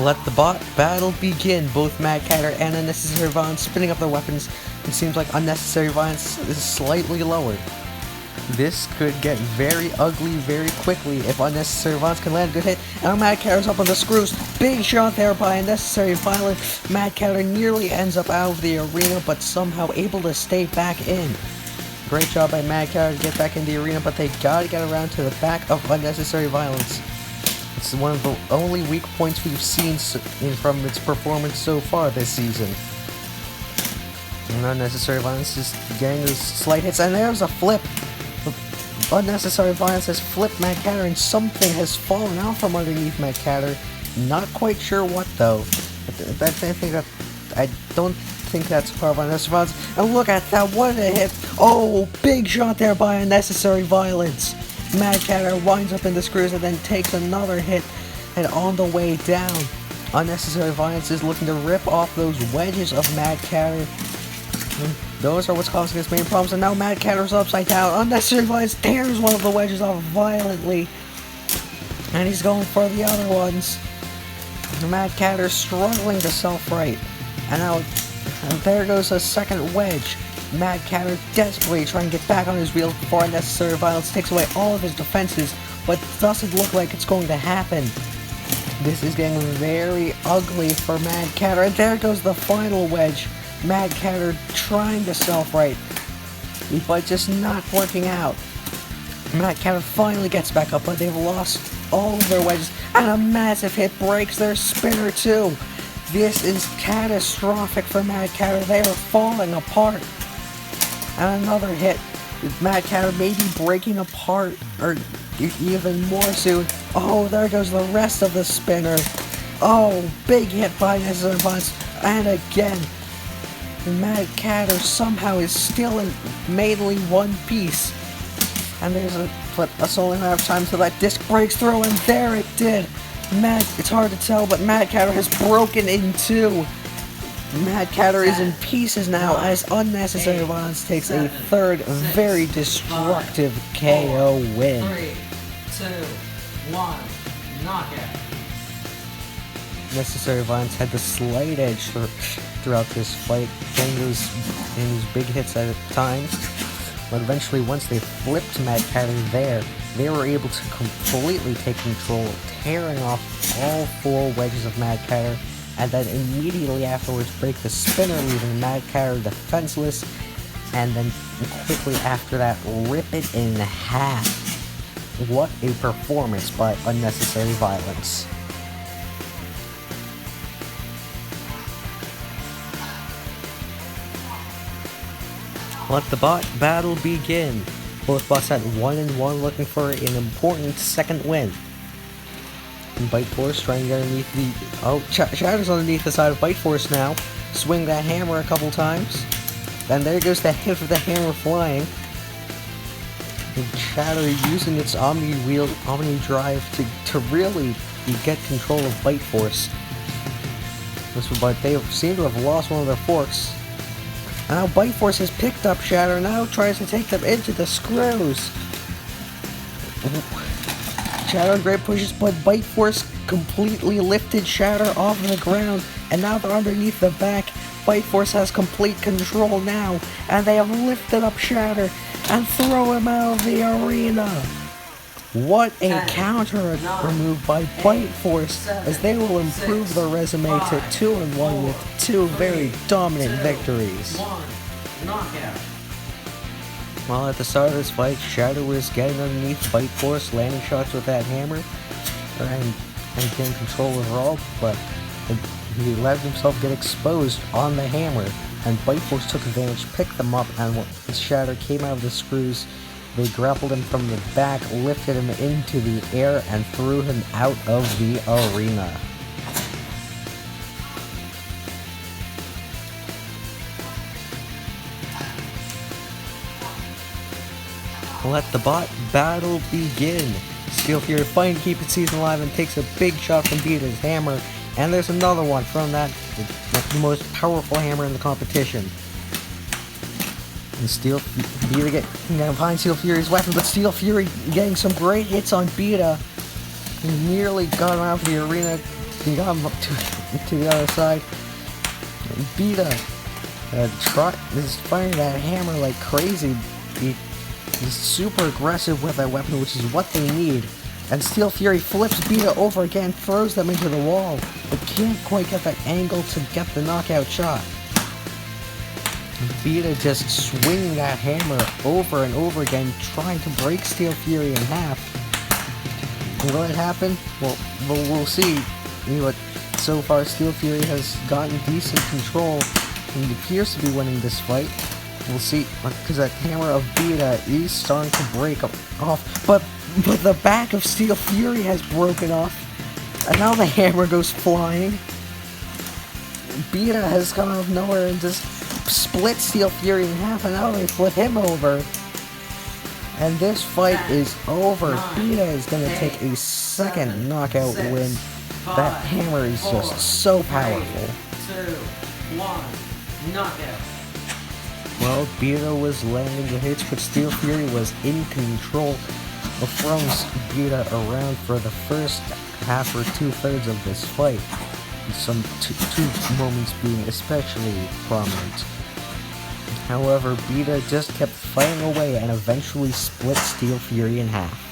Let the battle begin. Both Mad Catter and Unnecessary Violence spinning up their weapons. It seems like Unnecessary Violence is slightly lowered. This could get very ugly very quickly if Unnecessary Violence can land a good hit. And now Mad Catter's up on the screws. Big shot there by Unnecessary Violence. Mad Catter nearly ends up out of the arena, but somehow able to stay back in. Great job by Mad Catter to get back in the arena, but they gotta get around to the back of Unnecessary Violence. It's one of the only weak points we've seen from its performance so far this season. And Unnecessary Violence is getting those slight hits, and there's a flip. Unnecessary Violence has flipped Mad Catter, and something has fallen out from underneath Mad Catter. Not quite sure what though. I don't think that's part of Unnecessary Violence. And look at that, what a hit! Oh, big shot there by Unnecessary Violence. Mad Catter winds up in the screws and then takes another hit, and on the way down, Unnecessary Violence is looking to rip off those wedges of Mad Catter. Those are what's causing his main problems, and now Mad Catter's upside down. Unnecessary Violence tears one of the wedges off violently, and he's going for the other ones. Mad Catter's struggling to self-right, and there goes a second wedge. Mad Catter desperately trying to get back on his wheels before Unnecessary Violence takes away all of his defenses, but doesn't look like it's going to happen. This is getting very ugly for Mad Catter, and there goes the final wedge. Mad Catter trying to self-right, but just not working out. Mad Catter finally gets back up, but they've lost all of their wedges, and a massive hit breaks their spinner too. This is catastrophic for Mad Catter. They are falling apart. And another hit. Mad Catter may be breaking apart, or even more soon. Oh, there goes the rest of the spinner. Oh, big hit by Unnecessary Violence. And again, Mad Catter somehow is still in mainly one piece. And there's it's only a matter of time until that disc breaks through, and there it did. It's hard to tell, but Mad Catter has broken in two. Mad Catter is in pieces now as Unnecessary Violence takes a third very destructive KO win. 3, 2, 1, knockout. Unnecessary Violence had the slight edge throughout this fight, getting those big hits at times. But eventually, once they flipped Mad Catter there, they were able to completely take control, tearing off all 4 wedges of Mad Catter, and then immediately afterwards break the spinner, leaving Mad Catter defenseless, and then quickly after that rip it in half. What a performance by Unnecessary Violence. Let the battle begin. Both bots at 1-1 looking for an important second win. And Bite Force trying to get underneath the... Oh, Shatter's underneath the side of Bite Force now. Swing that hammer a couple times. And there goes the hit of the hammer flying. And Shatter using its Omni Drive to really get control of Bite Force. But they seem to have lost one of their forks. And now Bite Force has picked up Shatter, now tries to take them into the screws. Shatter great pushes, but Bite Force completely lifted Shatter off the ground, and now they're underneath the back. Bite Force has complete control now, and they have lifted up Shatter and throw him out of the arena. What a counter move by Bite Force, as they will improve their resume to 2-1 with 2 very dominant victories. While at the start of this fight, Shatter was getting underneath Bite Force, landing shots with that hammer, and getting control overall, but he let himself get exposed on the hammer, and Bite Force took advantage, picked them up, and when Shatter came out of the screws, they grappled him from the back, lifted him into the air, and threw him out of the arena. Let the battle begin. Steel Fury fighting to keep its season alive and takes a big shot from Beta's hammer, and there's another one from the most powerful hammer in the competition. And Beta getting behind Steel Fury's weapon, but Steel Fury getting some great hits on Beta. He nearly got him out of the arena, He got him up to the other side. Beta is firing that hammer like crazy. He's super aggressive with that weapon, which is what they need. And Steel Fury flips Beta over again, throws them into the wall, but can't quite get that angle to get the knockout shot. Beta just swinging that hammer over and over again, trying to break Steel Fury in half. Will it happen? Well, we'll see. But so far, Steel Fury has gotten decent control, and he appears to be winning this fight. We'll see, because that hammer of Beta is starting to break off, but the back of Steel Fury has broken off, and now the hammer goes flying. Beta has come out of nowhere and just split Steel Fury in half, and now they flip him over. And this fight is over. Beta is going to take a second knockout win. That hammer is just so powerful. 2, 1, knockout. Well, Beta was landing the hits, but Steel Fury was in control of throwing Beta around for the first half or 2/3 of this fight. Some two moments being especially prominent. However, Beta just kept fighting away and eventually split Steel Fury in half.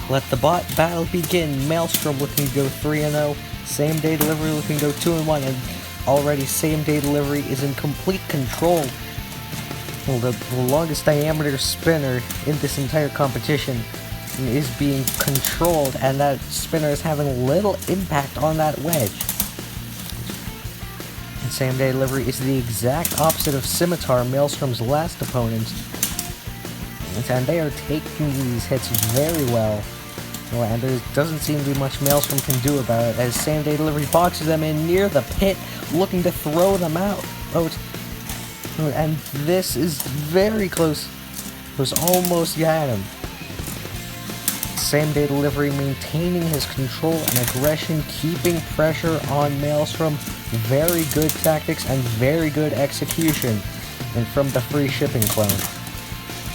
Let the battle begin. Maelstrom looking to go 3-0. Same day delivery looking to go 2-1, and already same day delivery is in complete control. Well, the longest diameter spinner in this entire competition is being controlled, and that spinner is having little impact on that wedge. And same day delivery is the exact opposite of Scimitar, Maelstrom's last opponent. And they are taking these hits very well. And there doesn't seem to be much Maelstrom can do about it, as same day delivery boxes them in near the pit, looking to throw them out. And this is very close. It was almost got him. Same day delivery maintaining his control and aggression, keeping pressure on Maelstrom. Very good tactics and very good execution. And from the free shipping clone.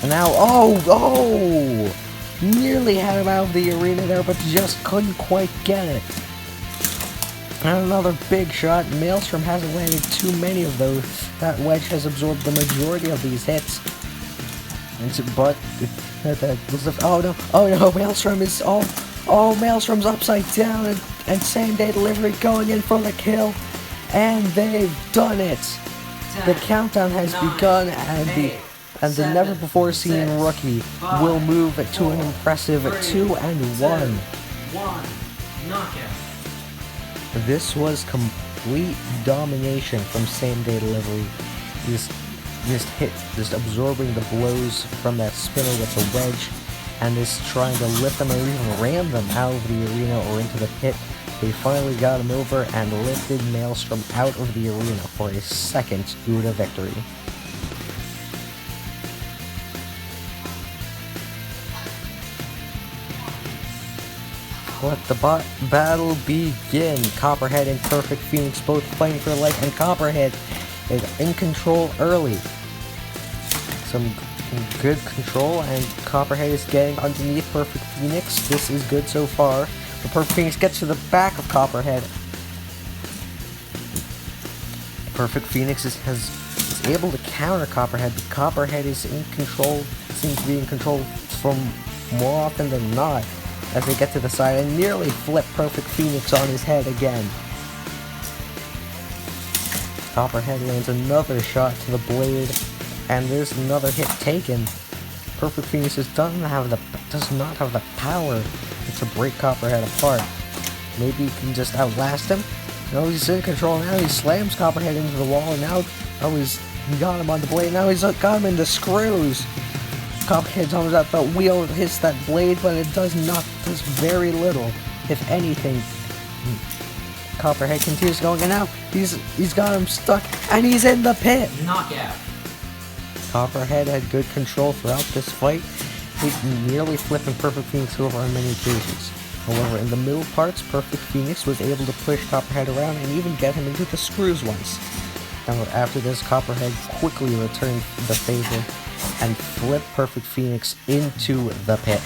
And now, oh! Nearly had him out of the arena there, but just couldn't quite get it. And another big shot. Maelstrom hasn't landed too many of those. That wedge has absorbed the majority of these hits. But oh no, Maelstrom is Maelstrom's upside down, and same day delivery going in for the kill, and they've done it. 10, the countdown has 9, begun, and the never before seen rookie will move to an impressive 2-1. 1 knockout. This was complete domination from same day delivery. Just absorbing the blows from that spinner with the wedge, and just trying to lift them or even ram them out of the arena or into the pit. They finally got him over and lifted Maelstrom out of the arena for a second Gouda victory. Let the battle begin. Copperhead and Perfect Phoenix both fighting for life, and Copperhead is in control early. Some good control, and Copperhead is getting underneath Perfect Phoenix. This is good so far. But Perfect Phoenix gets to the back of Copperhead. Perfect Phoenix is able to counter Copperhead, but Copperhead is in control, seems to be in control from more often than not, as they get to the side and nearly flip Perfect Phoenix on his head again. Copperhead lands another shot to the blade, and there's another hit taken. Perfect Phoenix does not have the power to break Copperhead apart. Maybe he can just outlast him. No, he's in control now. He slams Copperhead into the wall, and now he got him on the blade. Now he's got him in the screws. Copperhead's almost at the wheel, hits that blade, but it does very little, if anything. Copperhead continues going, and now he's got him stuck, and he's in the pit. Knockout. Copperhead had good control throughout this fight, nearly flipping Perfect Phoenix over on many occasions. However, in the middle parts, Perfect Phoenix was able to push Copperhead around and even get him into the screws once. Now, after this, Copperhead quickly returned the favor and flip Perfect Phoenix into the pit.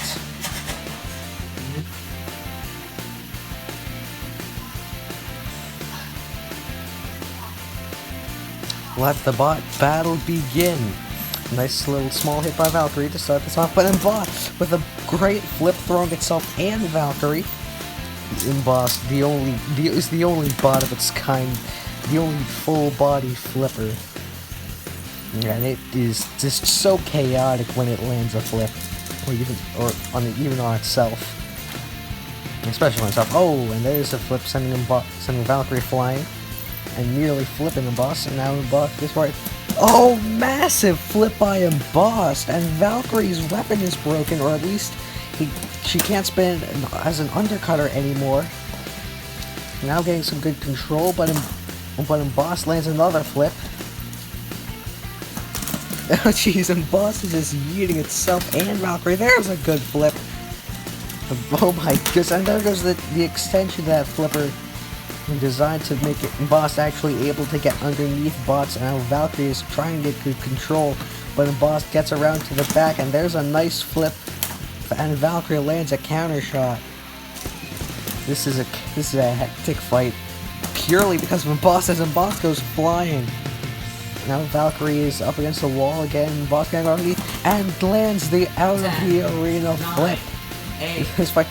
Let the bot battle begin. Nice little small hit by Valkyrie to start this off, but Embossed with a great flip throwing itself and Valkyrie. Embossed, is the only bot of its kind, the only full body flipper. And it is just so chaotic when it lands a flip, even on itself, especially on itself. Oh, and there's a flip sending Valkyrie flying, and nearly flipping Embossed, and now Embossed is right. Oh, massive flip by Embossed, and Valkyrie's weapon is broken, or at least she can't spin as an undercutter anymore. Now getting some good control, but Embossed lands another flip. Oh jeez, Embossed is just yeeting itself and Valkyrie. There's a good flip. Oh my goodness, and there goes the extension of that flipper, designed to make it Embossed actually able to get underneath bots, and now Valkyrie is trying to get good control, but Embossed gets around to the back, and there's a nice flip, and Valkyrie lands a counter shot. This is a hectic fight, purely because of Embossed, as Embossed goes flying. Now Valkyrie is up against the wall again, Embossed getting underneath, and lands the out of the arena flip. This fight.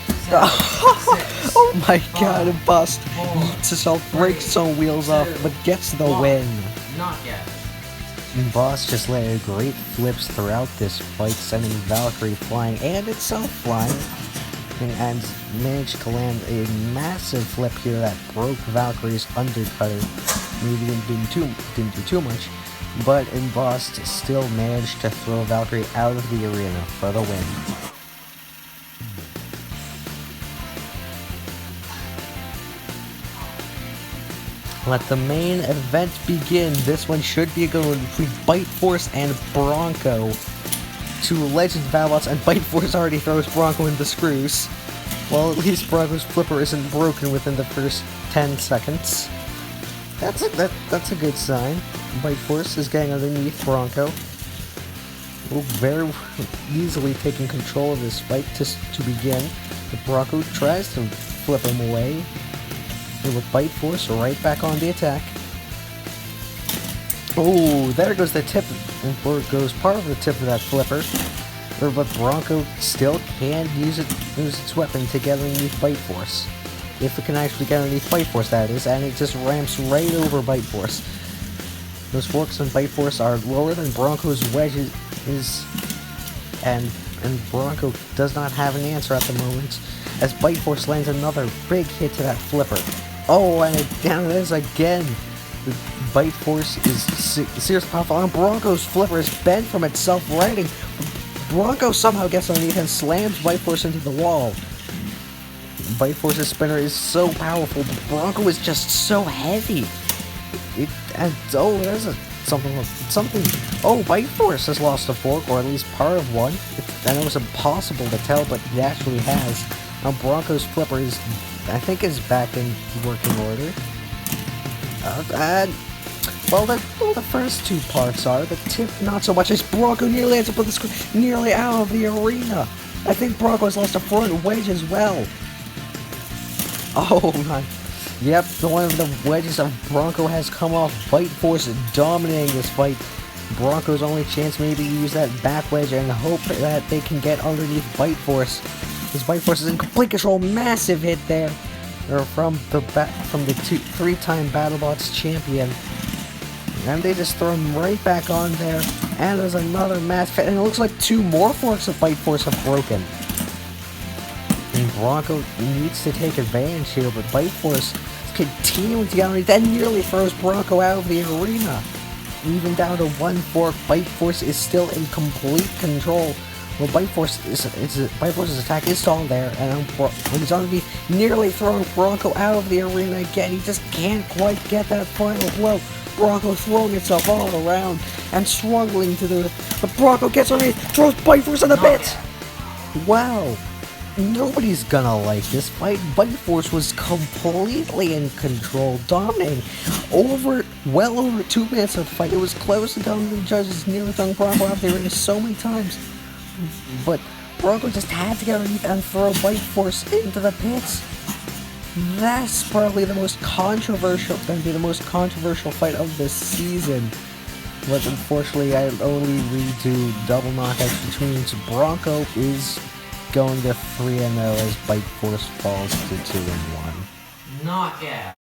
Oh my god, Embossed eats itself, breaks its own wheels off, but gets the win. Embossed just landed great flips throughout this fight, sending Valkyrie flying and itself flying, and managed to land a massive flip here that broke Valkyrie's undercutter. Maybe didn't do too much, but Embossed still managed to throw Valkyrie out of the arena for the win. Let the main event begin. This one should be a good one between Bite Force and Bronco. Two legends Battlebots, and Bite Force already throws Bronco in the screws. Well, at least Bronco's flipper isn't broken within the first 10 seconds. That's a good sign. Bite Force is getting underneath Bronco. Very easily taking control of this fight to begin. But Bronco tries to flip him away. With Bite Force right back on the attack. Oh, there goes the tip, and goes part of the tip of that flipper. But Bronco still can use its weapon to get underneath Bite Force. If it can actually get underneath Bite Force, that is, and it just ramps right over Bite Force. Those forks on Bite Force are lower than Bronco's wedges, and Bronco does not have an answer at the moment, as Bite Force lands another big hit to that flipper. Oh, and down it is again. The Bite Force is seriously powerful, and Bronco's flipper is bent from itself landing. Bronco somehow gets underneath and slams Bite Force into the wall. Bite Force's spinner is so powerful, but Bronco is just so heavy. There's something. Oh, Bite Force has lost a fork, or at least part of one. I know it's impossible to tell, but it actually has. Now Bronco's flipper is back in working order. The first two parts are. The tip, not so much, as Bronco nearly ends up with the screw, nearly out of the arena. I think Bronco has lost a front wedge as well. Oh my. Yep, one of the wedges of Bronco has come off. Bite Force dominating this fight. Bronco's only chance maybe to use that back wedge and hope that they can get underneath Bite Force. This Bite Force is in complete control. Massive hit there. From the three-time Battlebots champion. And they just throw him right back on there. And there's another massive hit. And it looks like two more forks of Bite Force have broken. And Bronco needs to take advantage here, but Bite Force is continuing to get underneath. That nearly throws Bronco out of the arena. Even down to one fork, Bite Force is still in complete control. Well, Bite Force's attack is still there, and he's underneath, nearly throwing Bronco out of the arena again. He just can't quite get that final blow. Bronco throwing itself all around and struggling to do it. But Bronco gets underneath, throws Bite Force in the pit. Wow. Nobody's gonna like this fight. Bite Force was completely in control, dominating well over 2 minutes of the fight. It was close down to the judges, nearly throwing Bronco out the ring so many times. But Bronco just had to get underneath and throw Bite Force into the pits. That's probably going to be the most controversial fight of the season. But unfortunately, I only redo double knockouts, which means Bronco is going to 3-0 as Bite Force falls to 2-1. Knockout.